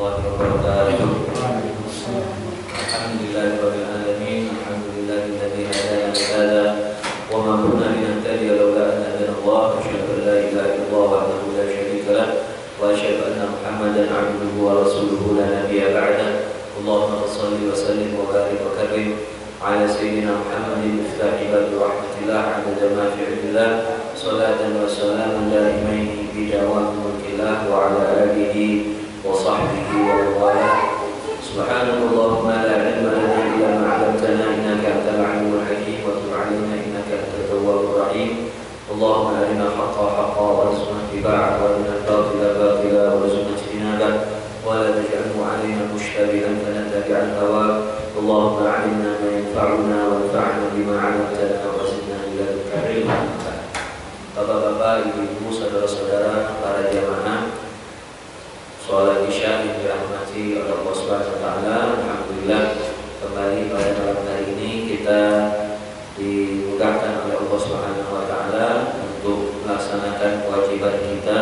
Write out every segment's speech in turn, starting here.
warahmatullahi wabarakatuh. Alhamdulillahirabbil alamin, alhamdulillahilladzi hadana li hadza wa ma kunna linahtadiya laula an hadana Allah. Asyhadu an la ilaha illallah wahdahu la syarika lah wa asyhadu anna Muhammadan 'abduhu wa rasuluhu la nabiyya ba'da. Allahumma shalli wa sallim wa barik wa karim ala sayyidina Muhammadin miftahi babi rahmatillah 'adada ma fi 'ilmillah. Salatan wa salaman daimaini bi dawam mulkillah wa ala alihi wa sahbihi wa wala. Subhanallahumma la ilma lana illa ma 'allamtana innaka antal 'alimul hakim wa tub 'alaina innaka antat tawwabur rahim. Allahumma arina al-haqqa haqqan warzuqna ittiba'ahu wa arina al-batila batila warzuqna ijtinabah wa la taj'alhu 'alaina mushtabihan fanattabi'a al-hawa. Allahumma 'allimna ma yanfa'una wanfa'na bima 'allamtana wa zidna min ladunka 'ilman. Bapak-bapak, ibu-ibu, saudara-saudara, para jamaah sholat Isya yang dirahmati oleh Allah Subhanahu wa taala. Alhamdulillah, kembali pada malam hari ini kita dimudahkan oleh Allah Subhanahu wa taala untuk melaksanakan kewajiban kita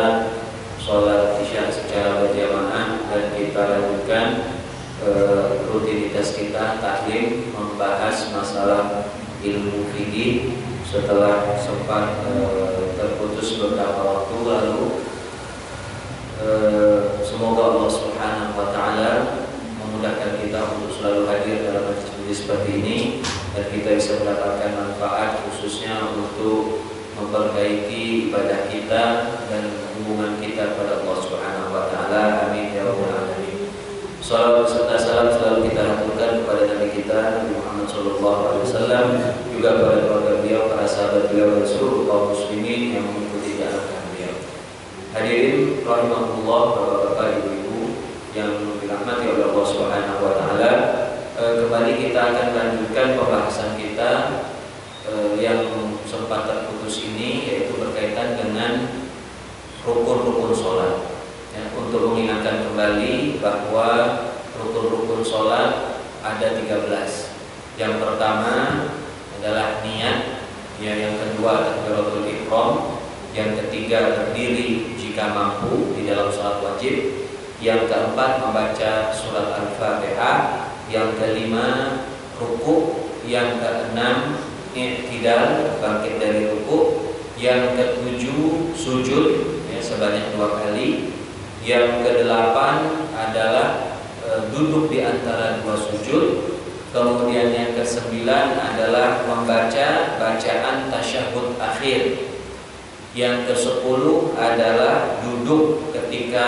sholat Isya secara berjamaah, dan kita lanjutkan rutinitas kita taklim membahas masalah ilmu fikih setelah sempat terputus beberapa waktu lalu. Semoga Allah Subhanahu wa taala memudahkan kita untuk selalu hadir dalam majelis seperti ini, dan kita bisa mendapatkan manfaat khususnya untuk memperbaiki ibadah kita dan hubungan kita kepada Allah Subhanahu wa taala. Amin ya rabbal alamin. Salawat serta salam selalu kita haturkan kepada Nabi kita Nabi Muhammad SAW, juga kepada keluarga beliau, para sahabat beliau, dan seluruh kaum muslimin yang mengikuti jalan beliau. Hadirin rahimahullah, bapak-bapak, ibu-ibu yang dirahmati oleh Allah Subhanahu wa taala. Kembali kita akan lanjutkan pembahasan kita yang sempat terputus ini, yaitu berkaitan dengan rukun-rukun sholat. Ya, untuk mengingatkan kembali bahwa rukun-rukun sholat ada 13. Yang pertama adalah niat, yang kedua takbiratul ihram, yang ketiga berdiri jika mampu di dalam sholat wajib, yang keempat membaca surat Al-Fatihah, yang kelima ruku', yang keenam i'tidal, bangkit dari ruku', yang ketujuh sujud sebanyak 2 kali, yang kedelapan adalah duduk di antara 2 sujud, kemudian yang kesembilan adalah membaca bacaan tasyahud akhir, yang ke-10 adalah duduk ketika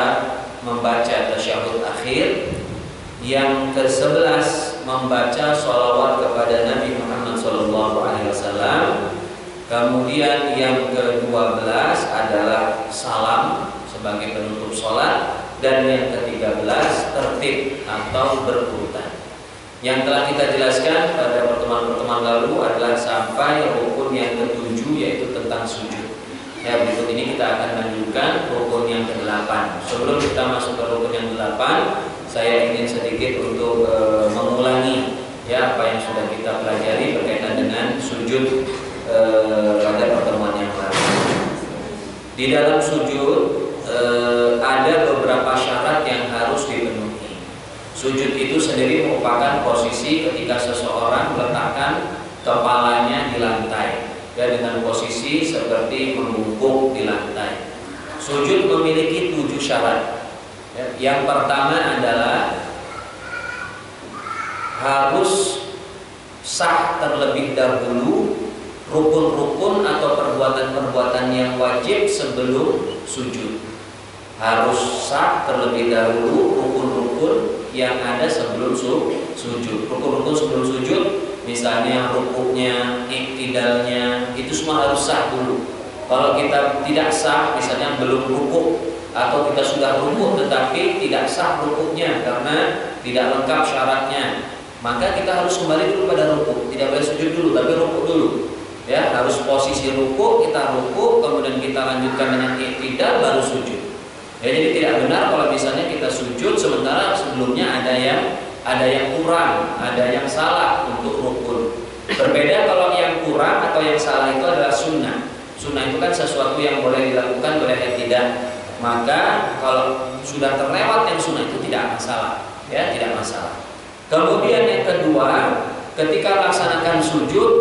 membaca tasyahud akhir, yang ke-11 membaca sholawat kepada Nabi Muhammad SAW, kemudian yang ke-12 adalah salam sebagai penutup sholat, dan yang ke-13 tertib atau berurutan. Yang telah kita jelaskan pada pertemuan-pertemuan lalu adalah sampai rukun yang ke-7, yaitu tentang sujud. Ya, berikut ini kita akan lanjutkan rukun yang ke-8. Sebelum kita masuk ke rukun yang ke-8, saya ingin sedikit untuk mengulangi apa yang sudah kita pelajari berkaitan dengan sujud pada pertemuan yang lalu. Di dalam sujud ada beberapa syarat yang harus dipenuhi. Sujud itu sendiri merupakan posisi ketika seseorang meletakkan kepalanya di lantai, dan dengan posisi seperti membungkuk di lantai. Sujud memiliki 7 syarat. Yang pertama adalah harus sah terlebih dahulu rukun-rukun atau perbuatan-perbuatan yang wajib sebelum sujud. Harus sah terlebih dahulu rukun-rukun yang ada sebelum sujud. Rukun-rukun sebelum sujud, misalnya rukuknya, iktidalnya, itu semua harus sah dulu. Kalau kita tidak sah, misalnya belum rukuk, atau kita sudah rukuk tetapi tidak sah rukuknya karena tidak lengkap syaratnya, maka kita harus kembali dulu pada rukuk. Tidak boleh sujud dulu, tapi rukuk dulu. Ya, harus posisi rukuk, kita rukuk, kemudian kita lanjutkan dengan iktidal, baru sujud. Ya, jadi tidak benar kalau misalnya kita sujud sementara sebelumnya ada yang kurang, ada yang salah untuk rukun. Berbeda kalau yang kurang atau yang salah itu adalah sunnah. Sunnah itu kan sesuatu yang boleh dilakukan, boleh tidak. maka kalau sudah terlewat yang sunnah itu tidak masalah, ya, tidak masalah. Kemudian yang kedua, ketika melaksanakan sujud,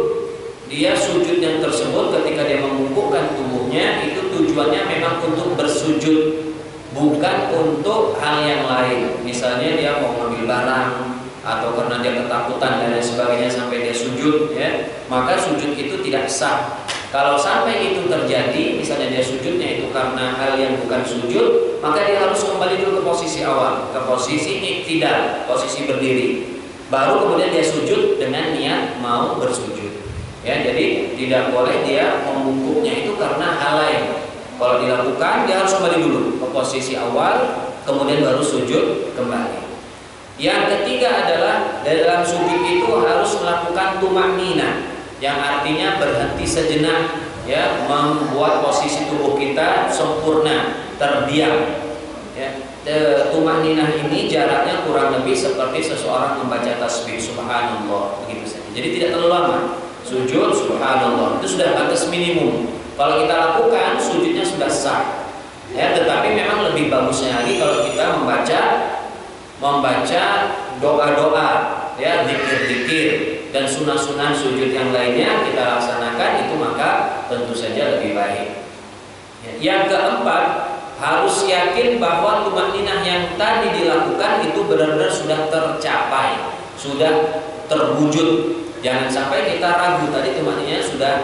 dia sujud yang tersebut ketika dia membungkukkan tubuhnya itu tujuannya memang untuk bersujud, bukan untuk hal yang lain. Misalnya dia mau ngambil barang atau karena dia ketakutan dan lain sebagainya sampai dia sujud, ya, maka sujud itu tidak sah. Kalau sampai itu terjadi, misalnya dia sujudnya itu karena hal yang bukan sujud, maka dia harus kembali dulu ke posisi awal, ke posisi iktidal, posisi berdiri. Baru kemudian dia sujud dengan niat mau bersujud. Ya, jadi tidak boleh dia membungkuknya itu karena hal lain. Kalau dilakukan, dia harus kembali dulu ke posisi awal, kemudian baru sujud kembali. Yang ketiga adalah dalam sujud itu harus melakukan tumakninah, yang artinya berhenti sejenak, ya, membuat posisi tubuh kita sempurna, terdiam. Ya, tumakninah ini jaraknya kurang lebih seperti seseorang membaca tasbih subhanallah, begitu saja. Jadi tidak terlalu lama. Sujud subhanallah itu sudah batas minimum. Kalau kita lakukan sujudnya sudah sah. Ya, tetapi memang lebih bagusnya lagi kalau kita membaca doa-doa, ya, zikir-zikir dan sunah-sunah sujud yang lainnya kita laksanakan, itu maka tentu saja lebih baik. Ya, yang keempat, harus yakin bahwa tumakninah yang tadi dilakukan itu benar-benar sudah tercapai, sudah terwujud. Jangan sampai kita ragu tadi tumakninahnya sudah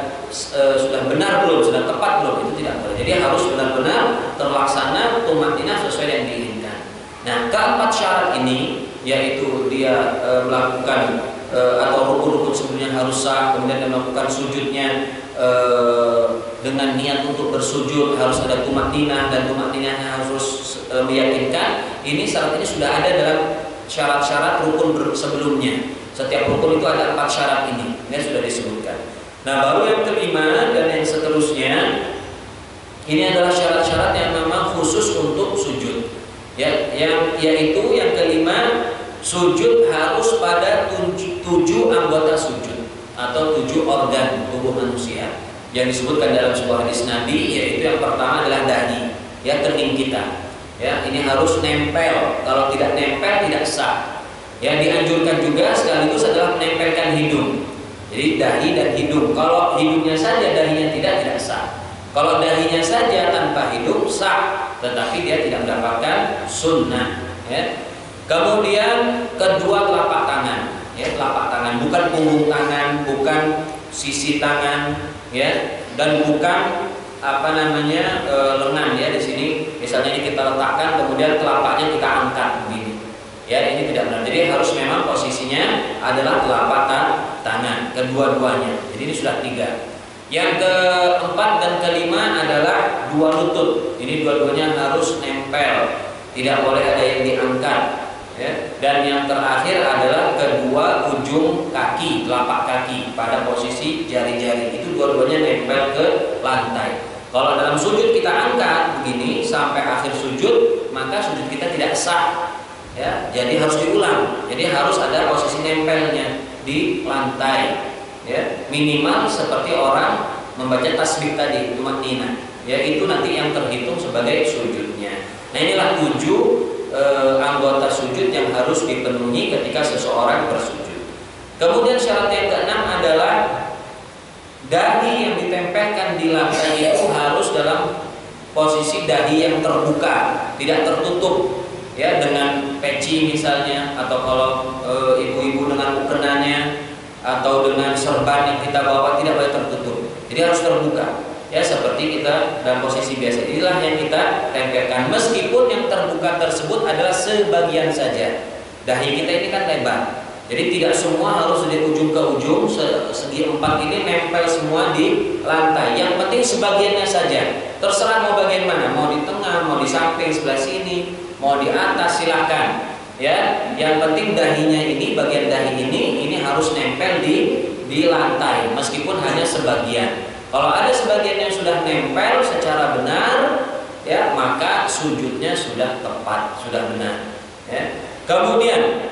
benar belum, sudah tepat belum, itu tidak boleh. Jadi harus benar-benar terlaksana tumakninah sesuai yang diinginkan. Nah, keempat syarat ini yaitu dia melakukan atau rukun-rukun sebelumnya harus sah, kemudian dia melakukan sujudnya dengan niat untuk bersujud, harus ada tumakninah dan tumakninahnya harus meyakinkan. Ini syarat ini sudah ada dalam syarat-syarat rukun sebelumnya. Setiap rukun itu ada 4 syarat ini sudah disebutkan. Nah, baru yang kelima dan yang seterusnya, ini adalah syarat-syarat yang memang khusus untuk sujud. Ya, yaitu yang kelima, sujud harus pada 7 anggota sujud atau 7 organ tubuh manusia yang disebutkan dalam sebuah hadis Nabi, yaitu yang pertama adalah dahi, ya, kening kita. Ya, ini harus nempel. Kalau tidak nempel tidak sah. Ya, dianjurkan juga sekaligus adalah menempelkan hidung. Jadi dahi dan hidung. Kalau hidungnya saja, dahinya tidak sah. Kalau dahinya saja tanpa hidung sah, tetapi dia tidak mendapatkan sunnah. Ya. Kemudian kedua telapak tangan, ya, telapak tangan, bukan punggung tangan, bukan sisi tangan, ya, dan bukan lengan, ya, di sini. Misalnya ini kita letakkan, kemudian telapaknya kita angkat begini. Ya, ini tidak benar. Jadi harus memang posisinya adalah telapak tangan kedua-duanya. Jadi ini sudah 3. Yang keempat dan kelima adalah 2 lutut. Ini dua-duanya harus nempel, tidak boleh ada yang diangkat. Ya. Dan yang terakhir adalah kedua ujung kaki, telapak kaki pada posisi jari-jari. Itu dua-duanya nempel ke lantai. Kalau dalam sujud kita angkat begini sampai akhir sujud, maka sujud kita tidak sah. Ya, jadi harus diulang. Jadi harus ada posisi nempelnya di lantai. Ya, minimal seperti orang membaca tasbih tadi, tumakninah. Ya, itu nanti yang terhitung sebagai sujudnya. Nah, inilah 7 anggota sujud yang harus dipenuhi ketika seseorang bersujud. Kemudian syarat yang keenam adalah dahi yang ditempelkan di lantai itu harus dalam posisi dahi yang terbuka, tidak tertutup. Ya, dengan peci misalnya, atau kalau ibu-ibu dengan mukenanya atau dengan serban yang kita bawa tidak boleh tertutup. Jadi harus terbuka. Ya, seperti kita dalam posisi biasa. Inilah yang kita tempelkan. Meskipun yang terbuka tersebut adalah sebagian saja. Dahi kita ini kan lebar. Jadi tidak semua harus dari ujung ke ujung. Segi 4 ini nempel semua di lantai. Yang penting sebagiannya saja. Terserah mau bagian mana, mau di tengah, mau di samping sebelah sini, mau di atas, silakan. Ya, yang penting dahinya ini, bagian dahi ini harus nempel di lantai, meskipun hanya sebagian. Kalau ada sebagian yang sudah nempel secara benar, ya, maka sujudnya sudah tepat, sudah benar. Ya. Kemudian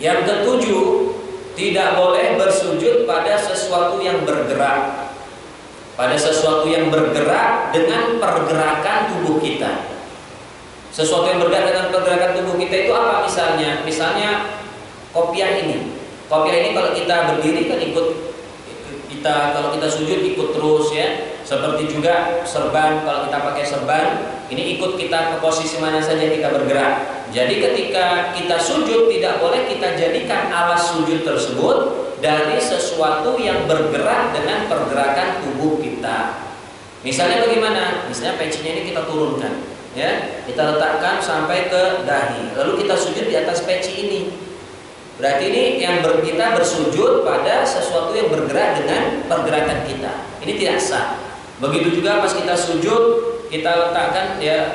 yang ketujuh, tidak boleh bersujud pada sesuatu yang bergerak. Pada sesuatu yang bergerak dengan pergerakan tubuh kita. Sesuatu yang bergerak dengan pergerakan tubuh kita itu apa misalnya? Misalnya kopiah ini. Kopiah ini kalau kita berdiri kan ikut kita, kalau kita sujud ikut terus ya. Seperti juga serban, kalau kita pakai serban, ini ikut kita ke posisi mana saja kita bergerak. Jadi ketika kita sujud tidak boleh kita jadikan alas sujud tersebut dari sesuatu yang bergerak dengan pergerakan tubuh kita. Misalnya bagaimana? Misalnya pecinya ini kita turunkan, ya, kita letakkan sampai ke dahi, lalu kita sujud di atas peci ini. Berarti ini yang kita bersujud pada sesuatu yang bergerak dengan pergerakan kita. Ini tidak sah. Begitu juga pas kita sujud, kita letakkan ya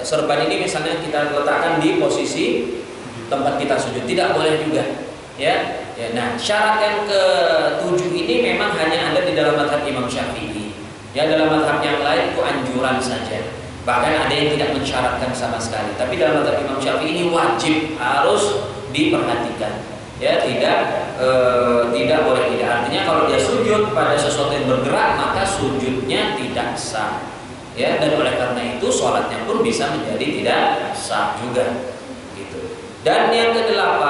serban ini misalnya kita letakkan di posisi tempat kita sujud, tidak boleh juga. Ya. Nah, syarat yang ke-7 ini memang hanya ada di dalam mazhab Imam Syafi'i. Ya, dalam mazhab yang lain itu anjuran saja. Bahkan ada yang tidak mensyaratkan sama sekali. Tapi dalam mazhab Imam Syafi'i ini wajib, harus diperhatikan. Ya, tidak boleh tidak. Artinya kalau dia sujud pada sesuatu yang bergerak, maka sujudnya tidak sah. Ya, dan oleh karena itu sholatnya pun bisa menjadi tidak sah juga. Gitu. Dan yang ke-8,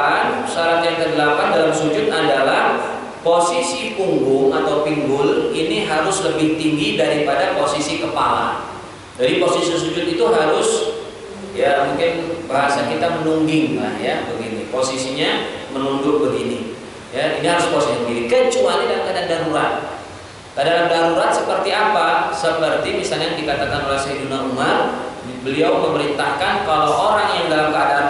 syarat yang ke-8 dalam sujud adalah posisi punggung atau pinggul ini harus lebih tinggi daripada posisi kepala. Jadi posisi sujud itu harus, ya mungkin bahasa kita menungging lah ya, begini. Posisinya menunduk begini. Ya, ini harus posisi begini. Kecuali dalam keadaan darurat. Keadaan darurat seperti apa? Seperti misalnya yang dikatakan oleh Sayyidina Umar, beliau memerintahkan kalau orang yang dalam keadaan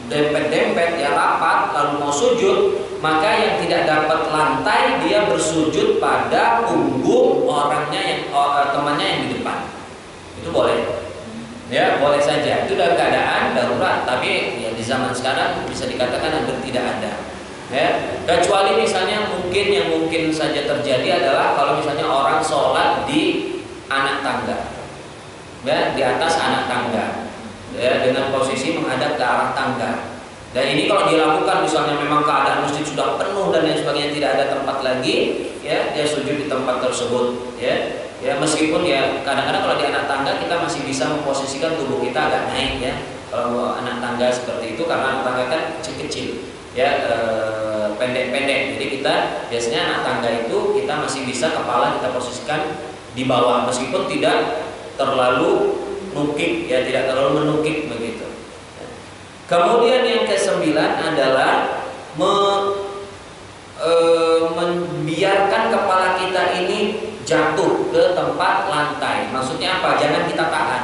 dempet-dempet ya rapat lalu mau sujud, maka yang tidak dapat lantai dia bersujud pada punggung orangnya yang temannya yang di depan. Itu boleh. Ya, boleh saja. Itu dalam keadaan darurat, tapi ya di zaman sekarang bisa dikatakan hampir tidak ada. Ya, kecuali misalnya mungkin saja terjadi adalah kalau misalnya orang sholat di anak tangga. Ya, di atas anak tangga. Ya, dengan posisi menghadap ke arah tangga. Dan ini kalau dilakukan misalnya memang keadaan masjid sudah penuh dan lain sebagainya, tidak ada tempat lagi, ya dia sujud di tempat tersebut. Ya meskipun ya kadang-kadang kalau di anak tangga kita masih bisa memposisikan tubuh kita agak naik ya. Kalau anak tangga seperti itu karena anak tangga kan kecil-kecil, ya pendek-pendek. Jadi kita biasanya anak tangga itu kita masih bisa kepala kita posisikan di bawah meskipun tidak terlalu nukik, ya tidak terlalu menukik begitu. Kemudian yang ke-9 adalah membiarkan kepala kita ini jatuh ke tempat lantai. Maksudnya apa? Jangan kita tahan.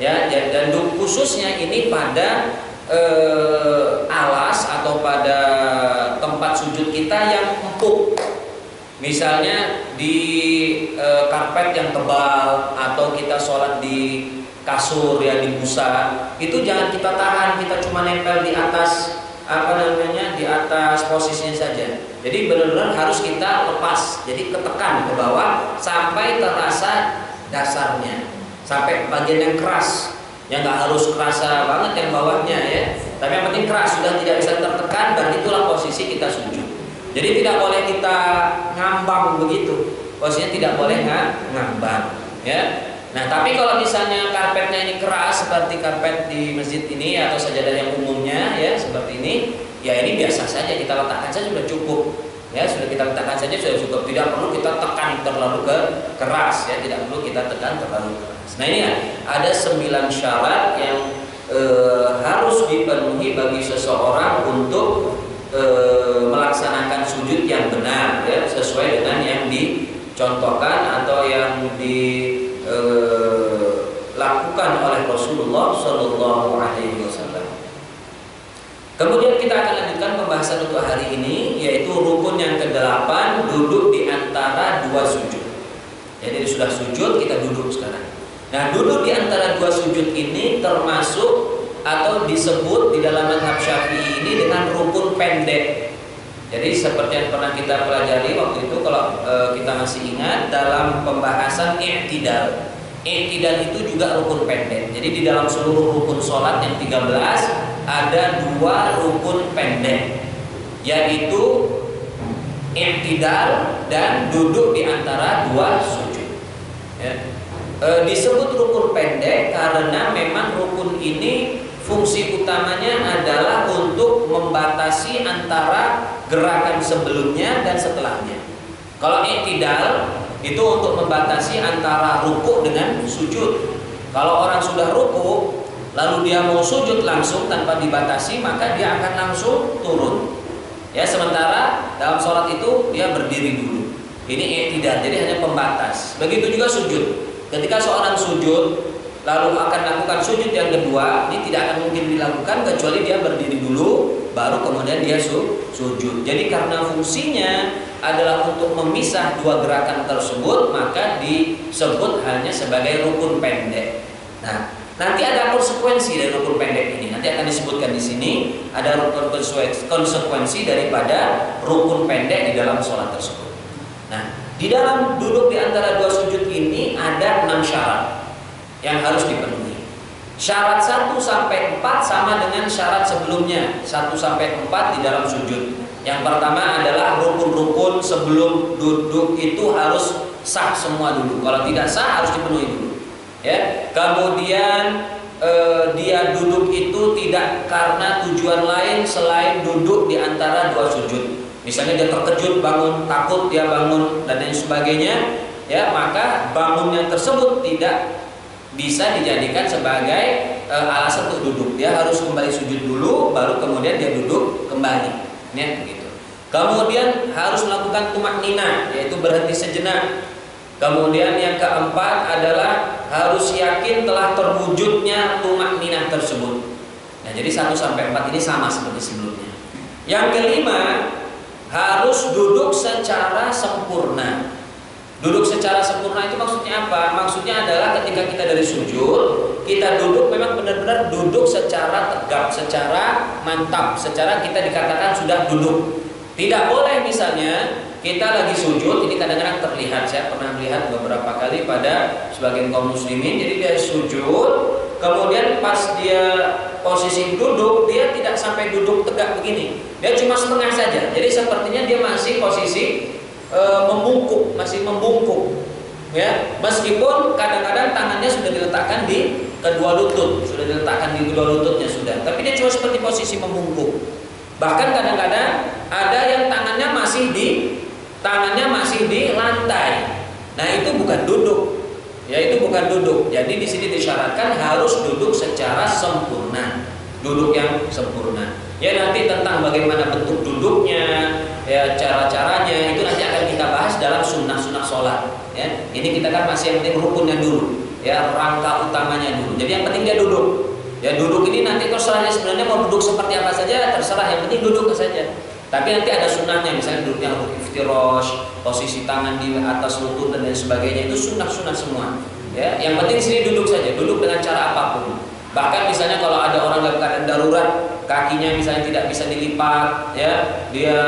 Ya, dan khususnya ini pada alas atau pada tempat sujud kita yang empuk. Misalnya di karpet yang tebal atau kita sholat di kasur ya, di busa, itu jangan kita tahan, kita cuma nempel di atas di atas posisinya saja. Jadi benar-benar harus kita lepas, jadi ketekan ke bawah sampai terasa dasarnya, sampai bagian yang keras. Ya nggak harus kerasa banget yang bawahnya ya, tapi yang penting keras, sudah tidak bisa tertekan dan itulah posisi kita sujud. Jadi tidak boleh kita ngambang begitu, posisinya tidak boleh ngambang ya. Nah, tapi kalau misalnya karpetnya ini keras seperti karpet di masjid ini atau sajadah yang umumnya ya seperti ini, ya ini biasa saja kita letakkan saja sudah cukup. Ya, sudah kita letakkan saja sudah cukup. Tidak perlu kita tekan terlalu keras ya, tidak perlu kita tekan terlalu keras. Nah, ini ya, ada 9 syarat yang harus dipenuhi bagi seseorang untuk melaksanakan sujud yang benar ya, sesuai dengan yang dicontohkan atau yang lakukan oleh Rasulullah Shallallahu Alaihi Wasallam. Kemudian kita akan lanjutkan pembahasan untuk hari ini, yaitu rukun yang ke-8, duduk di antara 2 sujud. Jadi sudah sujud, kita duduk sekarang. Nah, duduk di antara 2 sujud ini termasuk atau disebut di dalam mazhab Syafi'i ini dengan rukun pendek. Jadi seperti yang pernah kita pelajari waktu itu, kalau kita masih ingat dalam pembahasan i'tidal. I'tidal itu juga rukun pendek. Jadi di dalam seluruh rukun sholat yang 13 ada 2 rukun pendek, yaitu i'tidal dan duduk di antara 2 sujud. Ya. disebut rukun pendek karena memang rukun ini fungsi utamanya adalah untuk membatasi antara gerakan sebelumnya dan setelahnya. Kalau i'tidal itu untuk membatasi antara ruku dengan sujud. Kalau orang sudah ruku lalu dia mau sujud langsung tanpa dibatasi, maka dia akan langsung turun. Ya, sementara dalam sholat itu dia berdiri dulu. Ini i'tidal, jadi hanya pembatas. Begitu juga sujud. Ketika seorang sujud lalu akan lakukan sujud yang kedua, ini tidak akan mungkin dilakukan kecuali dia berdiri dulu, baru kemudian dia sujud. Jadi karena fungsinya adalah untuk memisah dua gerakan tersebut, maka disebut hanya sebagai rukun pendek. Nah, nanti ada konsekuensi dari rukun pendek ini. Nanti akan disebutkan di sini ada konsekuensi daripada rukun pendek di dalam sholat tersebut. Nah, di dalam duduk di antara dua sujud ini ada 6 syarat yang harus dipenuhi. Syarat 1 sampai 4 sama dengan syarat sebelumnya, 1 sampai 4 di dalam sujud. Yang pertama adalah rukun-rukun sebelum duduk itu harus sah semua dulu. Kalau tidak sah harus dipenuhi dulu. Ya. Kemudian dia duduk itu tidak karena tujuan lain selain duduk di antara dua sujud. Misalnya dia terkejut, bangun, takut dia bangun dan lain sebagainya, ya, maka bangunnya tersebut tidak bisa dijadikan sebagai alasan untuk duduk. Dia harus kembali sujud dulu, baru kemudian dia duduk kembali. Ini begitu. Kemudian harus melakukan tumakninah, yaitu berhenti sejenak. Kemudian yang keempat adalah harus yakin telah terwujudnya tumakninah tersebut. Nah, jadi 1 sampai 4 ini sama seperti sebelumnya. Yang kelima, harus duduk secara sempurna. Duduk secara sempurna itu maksudnya apa? Maksudnya adalah ketika kita dari sujud, kita duduk memang benar-benar duduk secara tegap, secara mantap, secara kita dikatakan sudah duduk. Tidak boleh misalnya kita lagi sujud, ini kadang-kadang terlihat, saya pernah melihat beberapa kali pada sebagian kaum muslimin, jadi dia sujud, kemudian pas dia posisi duduk, dia tidak sampai duduk tegak begini, dia cuma setengah saja. Jadi sepertinya dia masih posisi membungkuk, masih membungkuk, ya. Meskipun kadang-kadang tangannya sudah diletakkan di kedua lutut, sudah diletakkan di kedua lututnya sudah, tapi dia cuma seperti posisi membungkuk. Bahkan kadang-kadang ada yang tangannya masih di lantai. Nah, itu bukan duduk. Ya, itu bukan duduk. Jadi di sini disyaratkan harus duduk secara sempurna. Duduk yang sempurna. Ya, nanti tentang bagaimana bentuk duduknya, ya, cara-caranya itu nanti akan kita bahas dalam sunnah-sunnah sholat. Ya, ini kita kan masih yang penting rukunnya dulu, ya, rangka utamanya dulu. Jadi yang penting dia duduk. Ya, duduk ini nanti terserahnya sebenarnya mau duduk seperti apa saja terserah, yang penting duduk saja. Tapi nanti ada sunnahnya, misalnya duduk yang iftirosh, posisi tangan di atas lutut dan lain sebagainya, itu sunnah-sunnah semua. Ya, yang penting di sini duduk saja, duduk dengan cara apapun. Bahkan misalnya kalau ada orang dalam keadaan darurat, kakinya misalnya tidak bisa dilipat, ya, dia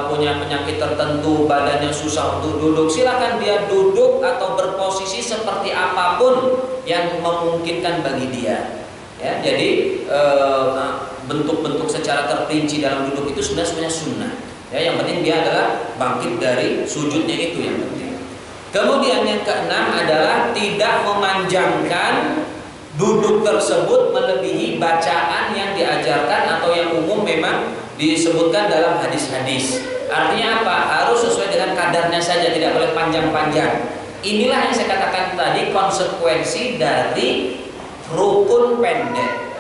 punya penyakit tertentu, badannya susah untuk duduk, silakan dia duduk atau berposisi seperti apapun yang memungkinkan bagi dia. Ya, jadi bentuk-bentuk secara terperinci dalam duduk itu sebenarnya sunnah. Ya, yang penting dia adalah bangkit dari sujudnya, itu yang penting. Kemudian yang keenam adalah tidak memanjangkan duduk tersebut melebihi bacaan yang diajarkan atau yang umum memang disebutkan dalam hadis-hadis. Artinya apa? Harus sesuai dengan kadarnya saja, tidak boleh panjang-panjang. Inilah yang saya katakan tadi konsekuensi dari rukun pendek.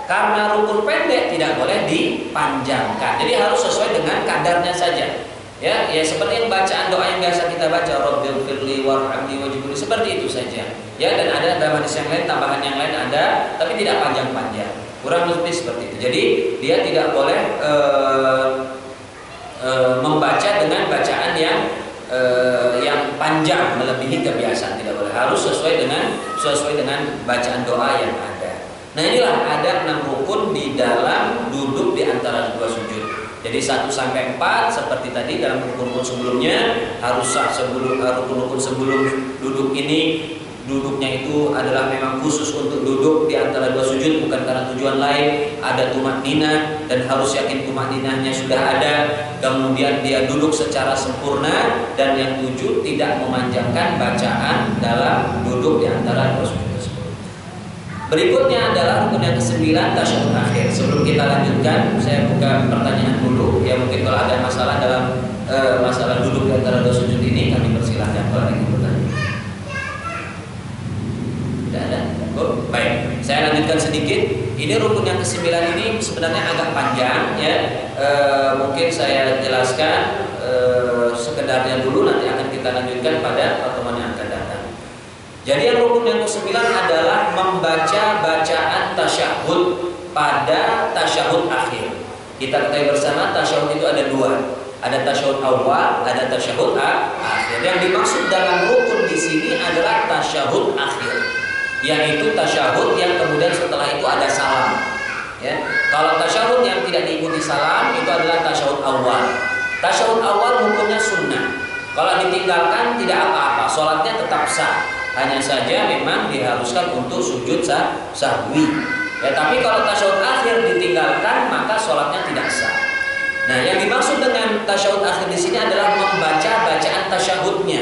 Karena rukun pendek tidak boleh dipanjangkan. Jadi harus sesuai dengan kadarnya saja. Ya, seperti yang bacaan doa yang biasa kita baca, Rabbighfirli warhamni wajiburi, seperti itu saja. Ya, dan ada dalam hadis yang lain, tambahan yang lain ada, tapi tidak panjang-panjang. Kurang lebih seperti itu. Jadi dia tidak boleh membaca dengan bacaan yang panjang melebihi kebiasaan, tidak boleh. Harus sesuai dengan bacaan doa yang ada. Nah, inilah ada 6 rukun di dalam duduk di antara dua sujud. Jadi 1 sampai 4 seperti tadi dalam rukun-rukun sebelumnya harus sah sebelum rukun-rukun sebelum duduk ini duduknya itu adalah memang khusus untuk duduk di antara dua sujud, bukan karena tujuan lain. Ada tumakninah dan harus yakin tumakninahnya sudah ada. Kemudian dia duduk secara sempurna, dan yang tujuh tidak memanjangkan bacaan dalam duduk di antara dua sujud tersebut. Berikutnya adalah rukun yang ke-9, tasyahud akhir. Sebelum kita lanjutkan, saya buka pertanyaan dulu. Ya, mungkin kalau ada masalah dalam masalah duduk di antara dua sujud ini, kami persilahkan kalau ada yang bertanya. Tidak ada? Oh, baik. Saya lanjutkan sedikit. Ini rukun yang ke-9 ini sebenarnya agak panjang, ya. Mungkin saya jelaskan sekedarnya dulu, nanti akan kita lanjutkan pada pertemuan yang akan datang. Jadi yang rukun yang ke-9 adalah membaca bacaan tasyahud pada tasyahud akhir. Kita ketahui bersama tasyahud itu ada dua. Ada tasyahud awal, ada tasyahud akhir. Yang dimaksud dalam rukun di sini adalah tasyahud akhir, yaitu tasyahud yang kemudian setelah itu ada salam. Ya. Kalau tasyahud yang tidak diikuti salam itu adalah tasyahud awal. Tasyahud awal hukumnya sunnah. Kalau ditinggalkan tidak apa-apa, sholatnya tetap sah. Hanya saja memang diharuskan untuk sujud sahwi. Ya, tapi kalau tasyahud akhir ditinggalkan maka sholatnya tidak sah. Nah, yang dimaksud dengan tasyahud akhir di sini adalah membaca bacaan tasyahudnya,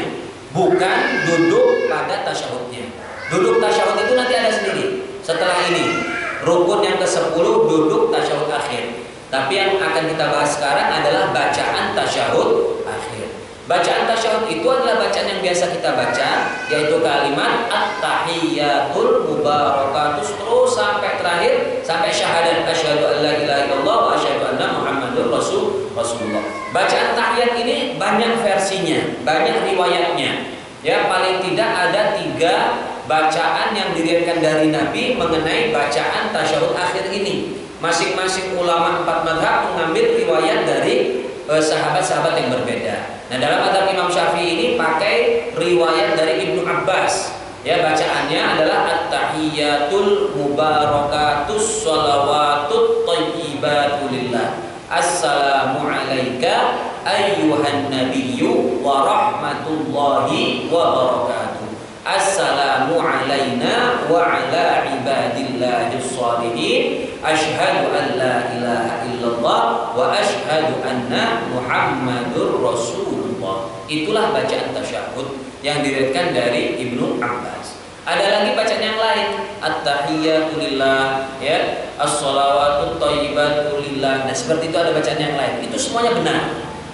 bukan duduk pada tasyahudnya. Duduk tasyahud itu nanti ada sendiri. Setelah ini, rukun yang ke-10 duduk tasyahud akhir. Tapi yang akan kita bahas sekarang adalah bacaan tasyahud akhir. Bacaan tasyahud itu adalah bacaan yang biasa kita baca, yaitu kalimat at-tahiyyatul mubarakatus terus sampai terakhir, sampai syahadat asyhadu an la ilaha illallah wa asyhadu anna muhammadur rasulullah. Bacaan tahiyat ini banyak versinya, banyak riwayatnya. Ya, paling tidak ada 3 bacaan yang diriwayatkan dari Nabi mengenai bacaan tasyahud akhir ini. Masing-masing ulama 4 mazhab mengambil riwayat dari sahabat-sahabat yang berbeda. Nah, dalam mazhab Imam Syafi'i ini pakai riwayat dari Ibnu Abbas. Ya, bacaannya adalah at-tahiyyatul mubarakatus shalawatut thayyibatu lillah. Assalamu alayka ayyuhan nabiyyu wa rahmatullahi wa barakatuh. Assalamu alayna wa ala ibadillahis shalihin. Asyhadu an la ilaha illallah wa asyhadu anna muhammadur rasulullah. Itulah bacaan tasyahud yang diriwayatkan dari Ibnu Abbas. Ada lagi bacaan yang lain, at-tahiyyatu lillah, ya, as-shalawatut thayyibatu lillah. Nah, seperti itu ada bacaan yang lain. Itu semuanya benar.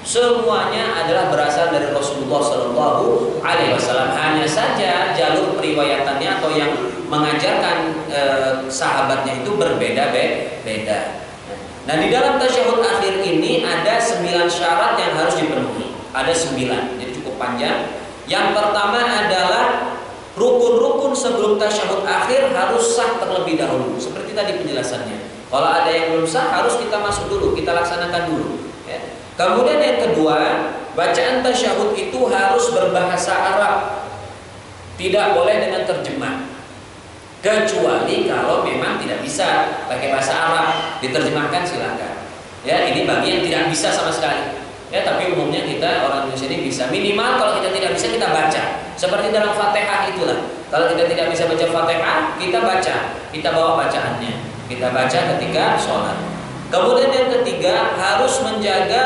Semuanya adalah berasal dari Rasulullah Shallallahu Alaihi Wasallam. Hanya saja jalur periwayatannya atau yang mengajarkan sahabatnya itu berbeda-beda. Nah, di dalam tasyahud akhir ini ada 9 syarat yang harus dipenuhi. Ada 9, jadi cukup panjang. Yang pertama adalah rukun-rukun sebelum tasyahud akhir harus sah terlebih dahulu. Seperti tadi penjelasannya. Kalau ada yang belum sah harus kita masuk dulu, kita laksanakan dulu. Ya. Kemudian yang kedua, bacaan tasyahud itu harus berbahasa Arab. Tidak boleh dengan terjemah. Kecuali kalau memang tidak bisa pakai bahasa Arab, diterjemahkan silakan. Ya, ini bagi yang tidak bisa sama sekali. Ya, tapi umumnya kita orang Indonesia ini bisa. Minimal kalau kita tidak bisa kita baca. Seperti dalam Fatihah itulah. Kalau kita tidak bisa baca Fatihah, kita baca. Kita bawa bacaannya. Kita baca ketika sholat. Kemudian yang ketiga, harus menjaga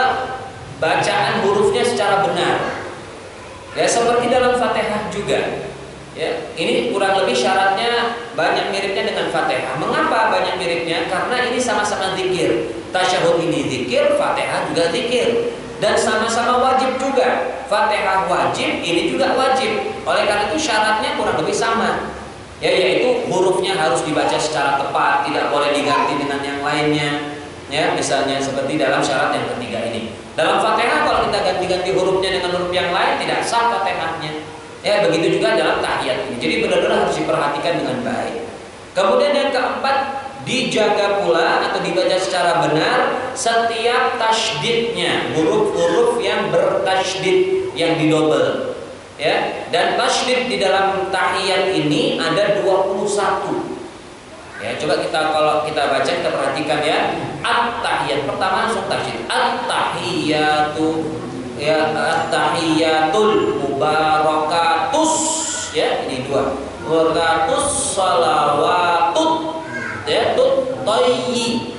bacaan hurufnya secara benar. Ya, seperti dalam Fatihah juga. Ya, ini kurang lebih syaratnya banyak miripnya dengan Fatihah. Mengapa banyak miripnya? Karena ini sama-sama zikir. Tasyahud ini zikir, Fatihah juga zikir. Dan sama-sama wajib juga. Fatihah wajib, ini juga wajib. Oleh karena itu syaratnya kurang lebih sama. Ya, yaitu hurufnya harus dibaca secara tepat, tidak boleh diganti dengan yang lainnya. Ya, misalnya seperti dalam syarat yang ketiga ini. Dalam Fatihah kalau kita ganti-ganti hurufnya dengan huruf yang lain tidak sah Fatihahnya. Ya, begitu juga dalam tahiyat ini. Jadi benar-benar harus diperhatikan dengan baik. Kemudian yang keempat, dijaga pula atau dibaca secara benar setiap tasydidnya, huruf-huruf yang bertasydid, yang didobel. Ya, dan tasydid di dalam tahiyat ini ada 21. Ya, coba kalau kita baca, kita perhatikan ya. At-tahiyat pertama langsung tasydid. At-tahiyatu, ya, at-tahiyatul mubarakatus. Ya, ini 2. barakatuh salawatut, ya, tut toyi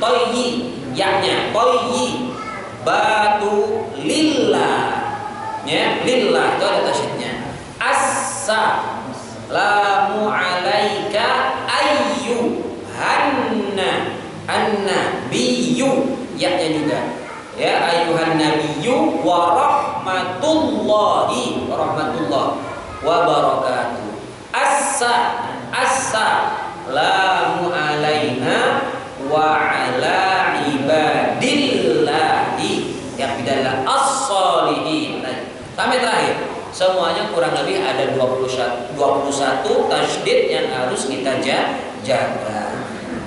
yaknya toyi batu lillah, ya, lillah itu ada tasydidnya. Assalamu alaika ayyuhanna annabiyyu, yaknya juga, ya, ayyuhan nabiyyu wa rahmatullahi wa barakatuh. Assalamu alaina wa ala ibadillahi yang bidallah as-solihin. Sampai terakhir semuanya kurang lebih ada 21 tasydid yang harus kita jaga,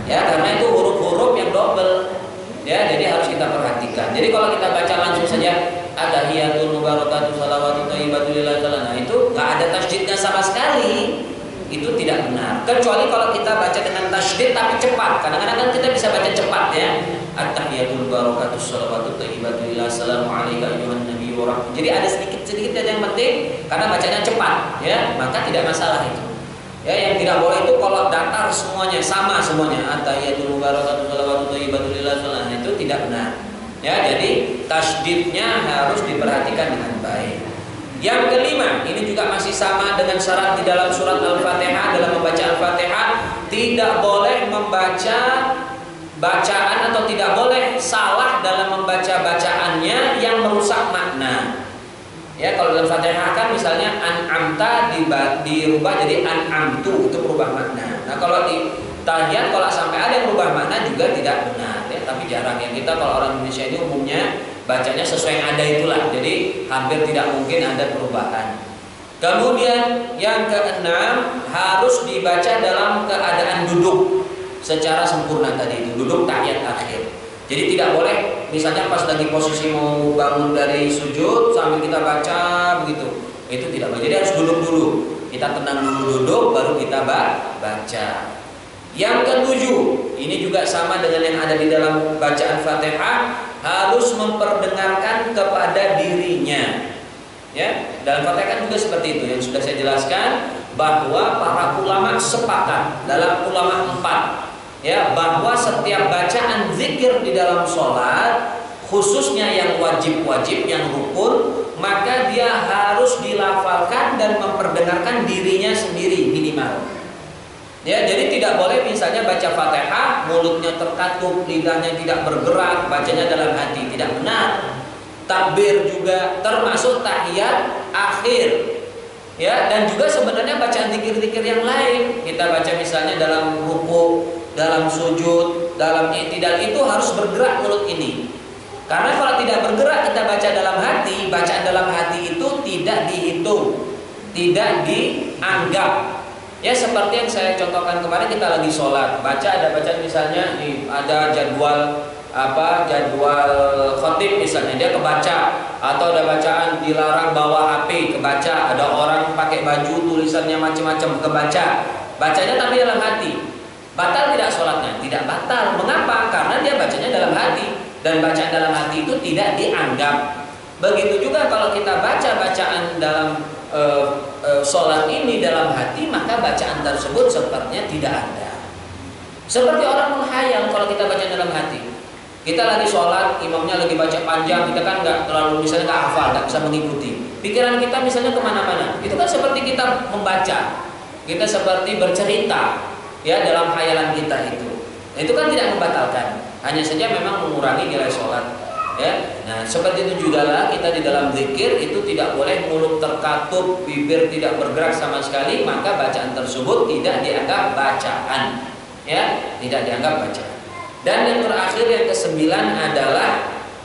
ya, karena itu huruf-huruf yang double, ya, jadi harus kita perhatikan. Jadi kalau kita baca langsung saja atahiyatul mubarakatuh shalawatut thayyibatul lillahi ta'ala, nah itu nggak ada tasydidnya sama sekali, itu tidak benar. Kecuali kalau kita baca dengan tasydid tapi cepat. Kadang-kadang kan kita bisa baca cepat, ya, at-tahiyatul mubarakatuh shalawatut thayyibatul lillahi assalamu alayka ayyuhan nabiy wa rahmatullahi. Jadi ada sedikit aja yang penting karena bacanya cepat, ya, maka tidak masalah itu. Ya, yang tidak boleh itu kalau datar semuanya sama semuanya at-tahiyatul mubarakatuh shalawatut thayyibatul lillahi ta'ala, itu tidak benar. Ya, jadi tasydidnya harus diperhatikan dengan baik. Yang kelima, ini juga masih sama dengan syarat di dalam surat Al-Fatihah. Dalam membaca Al-Fatihah tidak boleh membaca bacaan atau tidak boleh salah dalam membaca bacaannya yang merusak makna. Ya, kalau dalam Fatihah kan misalnya an'amta dirubah jadi an'amtu, itu berubah makna. Nah, kalau di tahiyat kalau sampai ada yang berubah makna juga tidak benar, ya, tapi jarang. Yang kita kalau orang Indonesia ini umumnya bacanya sesuai yang ada itulah, jadi hampir tidak mungkin ada perubahan. Kemudian yang keenam, harus dibaca dalam keadaan duduk secara sempurna tadi itu, duduk tahiyat akhir. Jadi tidak boleh misalnya pas lagi posisi mau bangun dari sujud sambil kita baca begitu, itu tidak boleh. Jadi harus duduk dulu, kita tenang dulu duduk baru kita baca. Yang ketujuh, ini juga sama dengan yang ada di dalam bacaan Fatihah, harus memperdengarkan kepada dirinya. Ya, dalam Fatihah kan juga seperti itu yang sudah saya jelaskan, bahwa para ulama sepakat dalam ulama 4, ya, bahwa setiap bacaan zikir di dalam sholat, khususnya yang wajib-wajib, yang rukun, maka dia harus dilafalkan dan memperdengarkan dirinya sendiri minimal. Ya, jadi tidak boleh misalnya baca Fatihah mulutnya terkatup, lidahnya tidak bergerak, bacanya dalam hati, tidak benar. Takbir juga termasuk tahiyat akhir. Ya, dan juga sebenarnya bacaan zikir-zikir yang lain. Kita baca misalnya dalam ruku, dalam sujud, dalam i'tidal, itu harus bergerak mulut ini. Karena kalau tidak bergerak kita baca dalam hati, bacaan dalam hati itu tidak dihitung, tidak dianggap. Ya, seperti yang saya contohkan kemarin, kita lagi sholat, baca ada bacaan misalnya nih, ada jadwal khotib misalnya, dia kebaca, atau ada bacaan dilarang bawa HP, kebaca, ada orang pakai baju tulisannya macam-macam, kebaca, bacanya tapi dalam hati, batal tidak sholatnya? Tidak batal. Mengapa? Karena dia bacanya dalam hati, dan bacaan dalam hati itu tidak dianggap. Begitu juga kalau kita baca bacaan dalam sholat ini dalam hati, maka bacaan tersebut sepertinya tidak ada. Seperti orang menghayal kalau kita baca dalam hati. Kita lagi sholat, imamnya lagi baca panjang, kita kan nggak terlalu, misalnya nggak hafal, nggak bisa mengikuti. Pikiran kita misalnya kemana-mana. Itu kan seperti kita membaca, kita seperti bercerita, ya, dalam khayalan kita itu. Itu kan tidak membatalkan, hanya saja memang mengurangi nilai sholat. Ya, nah seperti itu juga lah kita di dalam zikir itu tidak boleh mulut terkatup, bibir tidak bergerak sama sekali, maka bacaan tersebut tidak dianggap bacaan, ya, tidak dianggap bacaan. Dan yang terakhir yang ke-9 adalah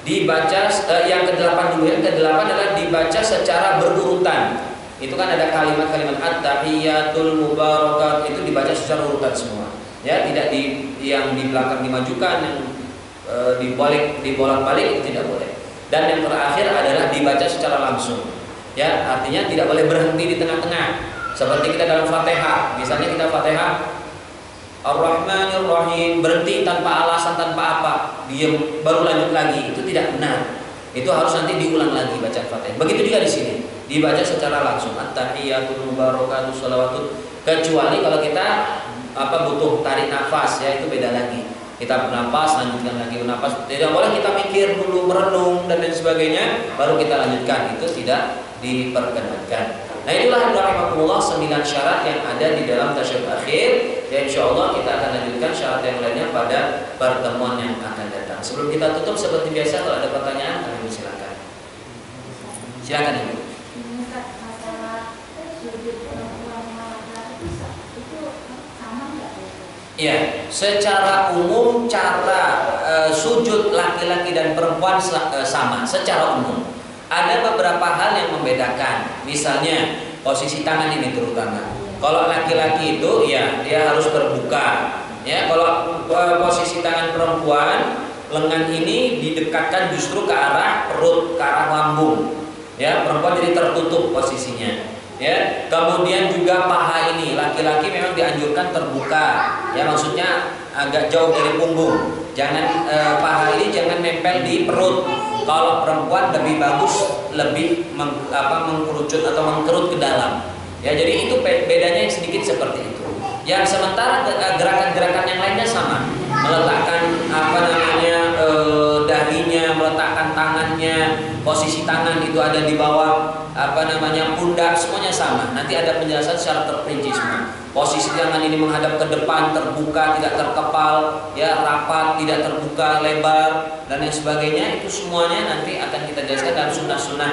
dibaca, yang ke-8 dulu, yang ke-8 adalah dibaca secara berurutan. Itu kan ada kalimat-kalimat at-tahiyatul mubarakat, itu dibaca secara urutan semua, ya, tidak yang di belakang dimajukan, yang dibolak-balik, itu tidak boleh. Dan yang terakhir adalah dibaca secara langsung, ya, artinya tidak boleh berhenti di tengah-tengah. Seperti kita dalam Fatihah, misalnya kita Fatihah Ar-Rahmanir Rahim, berhenti tanpa alasan, tanpa apa, diam baru lanjut lagi, itu tidak benar. Itu harus nanti diulang lagi baca Fatihah. Begitu juga di sini, dibaca secara langsung, at-tahiyatul mubarakatuh shalawatut Kecuali kalau kita butuh tarik nafas, ya itu beda lagi. Kita bernafas, lanjutkan lagi bernafas. Tidak boleh kita mikir dulu, merenung dan lain sebagainya, baru kita lanjutkan. Itu tidak diperkenankan. Nah itulah rahimakumullah 9 syarat yang ada di dalam tasyahud akhir. Dan insyaallah kita akan lanjutkan syarat yang lainnya pada pertemuan yang akan datang. Sebelum kita tutup seperti biasa, kalau ada pertanyaan kami silakan. Silakan Ibu. Ya, secara umum cara sujud laki-laki dan perempuan sama secara umum. Ada beberapa hal yang membedakan. Misalnya posisi tangan ini terutama. Kalau laki-laki itu ya dia harus terbuka. Ya, kalau posisi tangan perempuan, lengan ini didekatkan justru ke arah perut, ke arah lambung. Ya, perempuan jadi tertutup posisinya. Ya, kemudian juga paha ini laki-laki memang dianjurkan terbuka. Ya, maksudnya agak jauh dari punggung. Jangan paha ini jangan nempel di perut. Kalau perempuan lebih bagus lebih mengkerucut atau mengkerut ke dalam. Ya, jadi itu bedanya yang sedikit seperti itu. Yang sementara gerakan-gerakan yang lainnya sama. Meletakkan dahinya, meletakkan tangannya, posisi tangan itu ada di bawah pundak, semuanya sama. Nanti ada penjelasan secara terperinci semua. Posisi tangan ini menghadap ke depan, terbuka, tidak terkepal, ya rapat, tidak terbuka, lebar dan lain sebagainya. Itu semuanya nanti akan kita jelaskan dalam sunnah-sunnah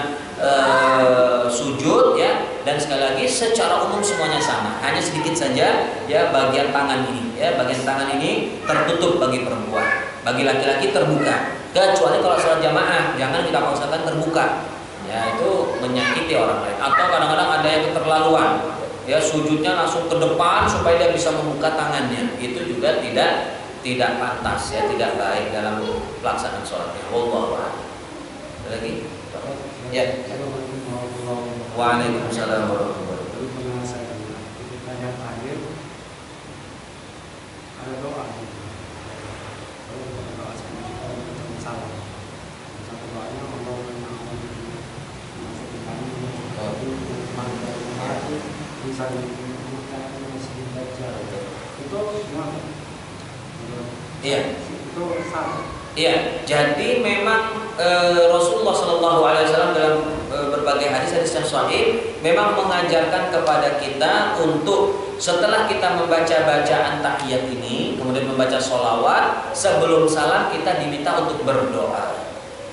sujud, ya. Dan sekali lagi secara umum semuanya sama. Hanya sedikit saja ya bagian tangan ini, ya bagian tangan ini tertutup bagi perempuan, bagi laki-laki terbuka. Kecuali kalau sholat jamaah, jangan kita paksakan terbuka. Ya itu menyakiti orang lain. Atau kadang-kadang ada yang keterlaluan. Ya sujudnya langsung ke depan supaya dia bisa membuka tangannya. Itu juga tidak pantas, ya tidak baik dalam pelaksanaan sholatnya. Wallahu a'lam. Ada lagi? Ya. Waalaikumsalam warahmatullahi wabarakatuh. Ada doa. Iya. Iya. Jadi memang Rasulullah Shallallahu Alaihi Wasallam dalam berbagai hadis yang sahih memang mengajarkan kepada kita untuk setelah kita membaca bacaan tahiyat ini, kemudian membaca sholawat, sebelum salam kita diminta untuk berdoa.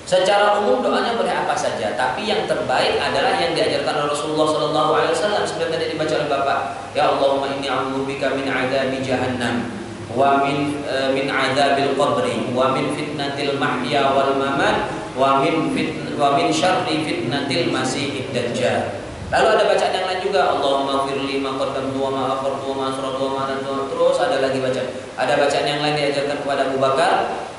Secara umum doanya boleh apa saja, tapi yang terbaik adalah yang diajarkan oleh Rasulullah Shallallahu Alaihi Wasallam seperti tadi dibaca oleh Bapak. Ya Allahumma inni a'udzubika min adzabi jahannam wa min adzabil qabri wa min fitnatil mahya wal mamat wa min syarri fitnatil masiihid dajjal. Lalu ada bacaan yang lain juga, Allahumma firli ma qaddamtu wa ma akhartu wa ma asrartu wa ma alantu. Terus ada lagi bacaan. Ada bacaan yang lain diajarkan kepada Abu Bakar,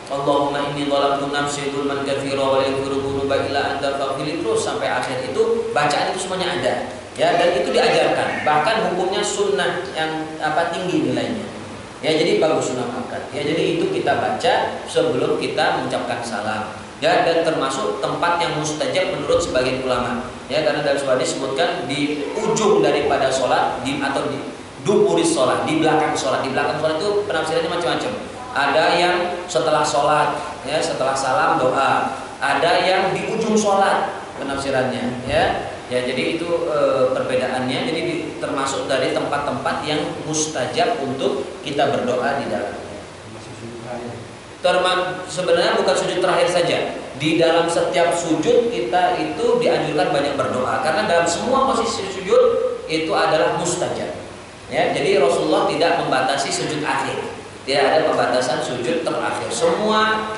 Allahumma inni dhalamtu nafsi dzulman katsira wa la yaghfiru dzunuba illa anta faghfir. Terus sampai akhir itu bacaan itu semuanya ada. Ya, dan itu diajarkan. Bahkan hukumnya sunnah yang tinggi nilainya. Ya, jadi bagus sunnah angkat. Ya, jadi itu kita baca sebelum kita mengucapkan salam. Ya, dan termasuk tempat yang mustajab menurut sebagian ulama. Ya, karena dalam sebuah disebutkan di ujung daripada sholat atau di duburis sholat, di belakang sholat. Di belakang sholat itu penafsirannya macam-macam. Ada yang setelah sholat, ya setelah salam doa. Ada yang di ujung sholat penafsirannya, ya. Ya, jadi itu perbedaannya. Jadi termasuk dari tempat-tempat yang mustajab untuk kita berdoa di dalamnya. Sebenarnya bukan sujud terakhir saja. Di dalam setiap sujud kita itu dianjurkan banyak berdoa karena dalam semua posisi sujud itu adalah mustajab. Ya, jadi Rasulullah tidak membatasi sujud akhir. Tidak ada pembatasan sujud terakhir. Semua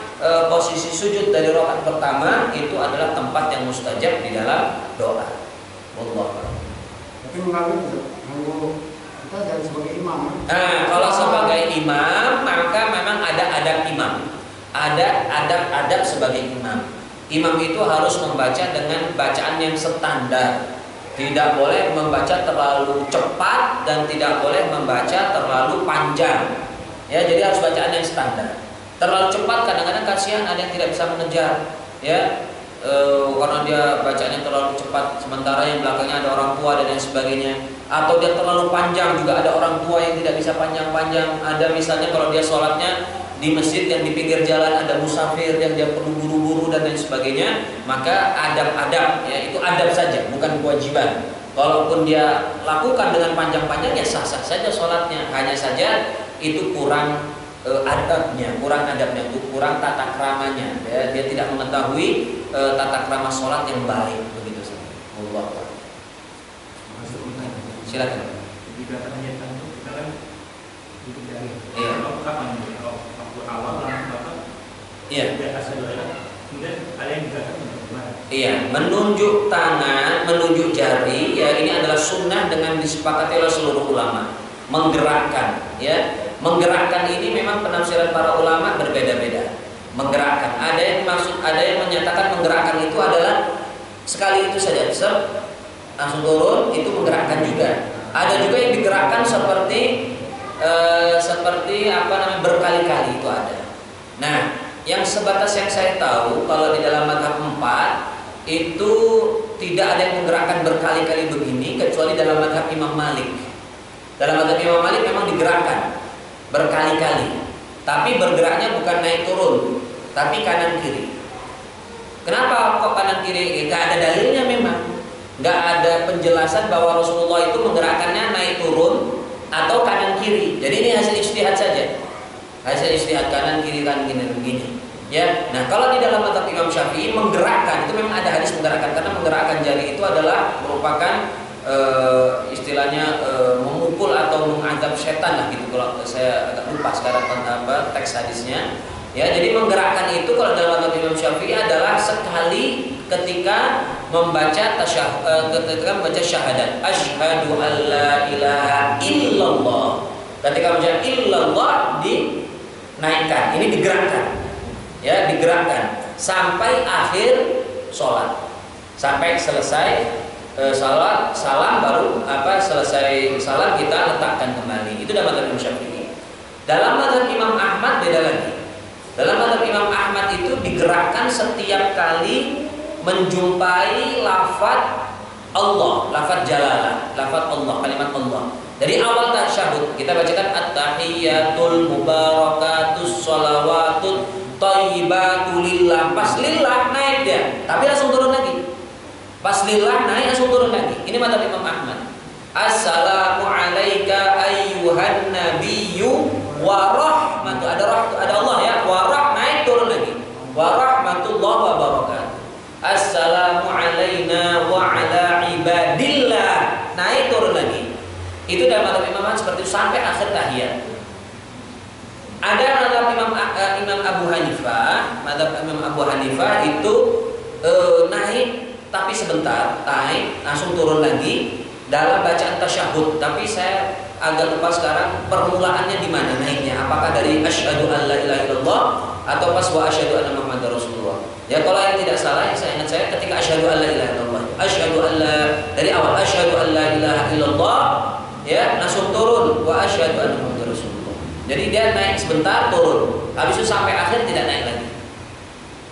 posisi sujud dari rakaat pertama itu adalah tempat yang mustajab di dalam doa. Wallahu a'lam. Tapi mengganggu kita jadi sebagai imam. Nah, kalau sebagai imam maka memang ada adab imam. Ada adab-adab sebagai imam. Imam itu harus membaca dengan bacaan yang standar. Tidak boleh membaca terlalu cepat dan tidak boleh membaca terlalu panjang. Ya, jadi harus bacaan yang standar. Terlalu cepat kadang-kadang kasihan ada yang tidak bisa mengejar. Ya, karena dia bacaannya terlalu cepat sementara yang belakangnya ada orang tua dan lain sebagainya. atau dia terlalu panjang. Juga ada orang tua yang tidak bisa panjang-panjang. Ada misalnya kalau dia sholatnya di masjid yang di pinggir jalan, ada musafir yang dia perlu buru-buru dan lain sebagainya, maka adab-adab ya, itu adab saja, bukan kewajiban. Kalaupun dia lakukan dengan panjang-panjang ya sah-sah saja sholatnya. Hanya saja itu kurang adabnya, kurang tata keramanya ya. Dia tidak mengetahui tata krama sholat yang baik, begitu saja. Allah. Silakan. Jika ternyata kita kan hidup dari kapan waktu awal langsung iya. Kemudian ada yang dikatakan bagaimana? Iya, menunjuk tangan, menunjuk jari, ya ini adalah sunnah dengan disepakati oleh seluruh ulama. Menggerakkan, ya, menggerakkan ini memang penafsiran para ulama berbeda-beda. Menggerakkan, ada yang menyatakan menggerakkan itu adalah sekali itu saja, langsung turun, itu menggerakkan juga. Ada juga yang digerakkan seperti berkali-kali, itu ada. Nah, yang sebatas yang saya tahu, kalau di dalam mazhab 4 itu tidak ada yang menggerakkan berkali-kali begini, kecuali dalam mazhab Imam Malik. Dalam mazhab Imam Malik memang digerakkan berkali-kali, tapi bergeraknya bukan naik turun, tapi kanan kiri. Kenapa kok kanan kiri? Gak ada dalilnya memang. Gak ada penjelasan bahwa Rasulullah itu menggerakkannya naik turun atau kanan kiri. Jadi ini hasil ijtihad saja. Hasil ijtihad kanan kiri begini. Ya. Nah, kalau di dalam mazhab Imam Syafi'i menggerakkan itu memang ada hadis menggerakkan, karena menggerakkan jari itu adalah merupakan istilahnya memukul atau mengadab setan lah gitu. Kalau saya agak lupa sekarang teks hadisnya. Ya, jadi menggerakkan itu kalau dalam mazhab Imam Syafi'i adalah sekali ketika membaca syahadat, asyhadu alla ilaha illallah. Ketika membaca illallah dinaikkan, ini digerakkan. Ya, digerakkan sampai akhir sholat, sampai selesai salat, salam, baru selesai salam kita letakkan kembali. Itu dalam mazhab Imam Syafi'i. Dalam mazhab Imam Ahmad beda lagi. Dalam mazhab Imam Ahmad itu digerakkan setiap kali menjumpai lafaz Allah, lafaz jalalah, lafaz Allah, kalimat Allah. Dari awal tasyahud kita bacakan at-tahiyyatul mubarakatus shalawatut thayyibatu lillah. Pas lillah naik dia, tapi langsung turun lagi. Pas lillah naik langsung turun lagi. Ini mazhab Imam Ahmad. Assalamu alayka ayyuhan nabiyyu wa rahmatu. Ada Allah ya. Wa naik turun lagi. Wa rahmatullahi wa barakatuh. Assalamu alayna wa ala ibadillah. Naik turun lagi. Itu dalam mazhab Imam Ahmad seperti itu sampai akhir tahiyat. Ada mazhab Imam Abu Hanifah. Mazhab Imam Abu Hanifah itu naik tapi sebentar, naik langsung turun lagi dalam bacaan tasyahud. Tapi saya agak lupa sekarang permulaannya di mana naiknya. Apakah dari asyhadu alla ilaha illallah atau pas wa asyhadu anna muhammadar rasulullah. Ya, kalau yang tidak salah, saya ingat saya ketika asyhadu alla ilaha illallah. Asyhadu alla, dari awal asyhadu alla ilaha illallah ya, langsung turun wa asyhadu anna muhammadar rasulullah. Jadi dia naik sebentar turun. Habis itu sampai akhir tidak naik lagi.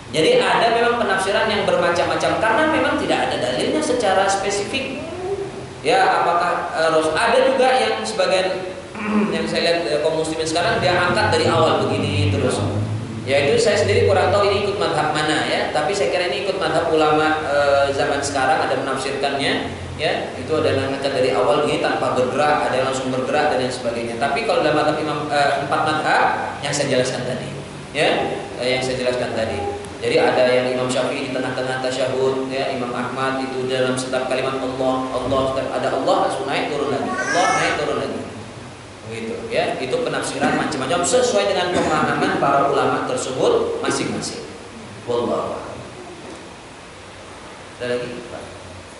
Jadi ada memang penafsiran yang bermacam-macam karena memang tidak ada dalilnya secara spesifik. Ya, apakah ada juga yang sebagian yang saya lihat kaum muslimin sekarang dia angkat dari awal begini terus. Ya, itu saya sendiri kurang tahu ini ikut mazhab mana ya, tapi saya kira ini ikut mazhab ulama zaman sekarang, ada menafsirkannya ya. Itu ada yang angkat dari awal begini tanpa bergerak, ada yang langsung bergerak dan lain sebagainya. Tapi kalau dalam mazhab Imam 4 mazhab yang saya jelaskan tadi ya, yang saya jelaskan tadi. Jadi ada yang Imam Syafi'i di tengah-tengah tasyahud, ya, Imam Ahmad itu dalam setiap kalimat Allah, ada Allah langsung naik turun lagi, Allah naik turun lagi, begitu, ya. Itu penafsiran macam-macam sesuai dengan pemahaman para ulama tersebut masing-masing. Wallahu a'lam. Ada lagi, Pak?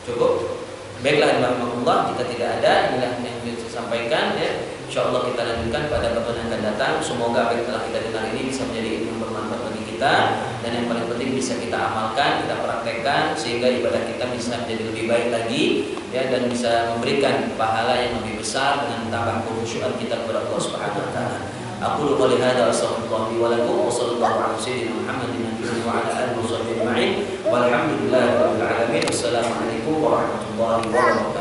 Cukup. Baiklah, alhamdulillah kita tidak ada. Inilah yang bisa saya sampaikan, ya. InsyaAllah kita lanjutkan pada pertemuan yang akan datang. Semoga apa yang telah kita dengar ini bisa menjadi ilmu yang bermanfaat bagi kita, dan yang paling penting bisa kita amalkan, kita praktekkan sehingga ibadah kita bisa menjadi lebih baik lagi, ya, dan bisa memberikan pahala yang lebih besar dengan menambah kekhusyuan kita kepada Allah Subhanahu wa taala. Aku qouli hadza wa sallallahu wa lakum wa sallallahu ala sayyidina Muhammadin wa ala alihi wa sahbihi ajma'in. Walhamdulillahirabbil alamin. Wassalamualaikum warahmatullahi wabarakatuh.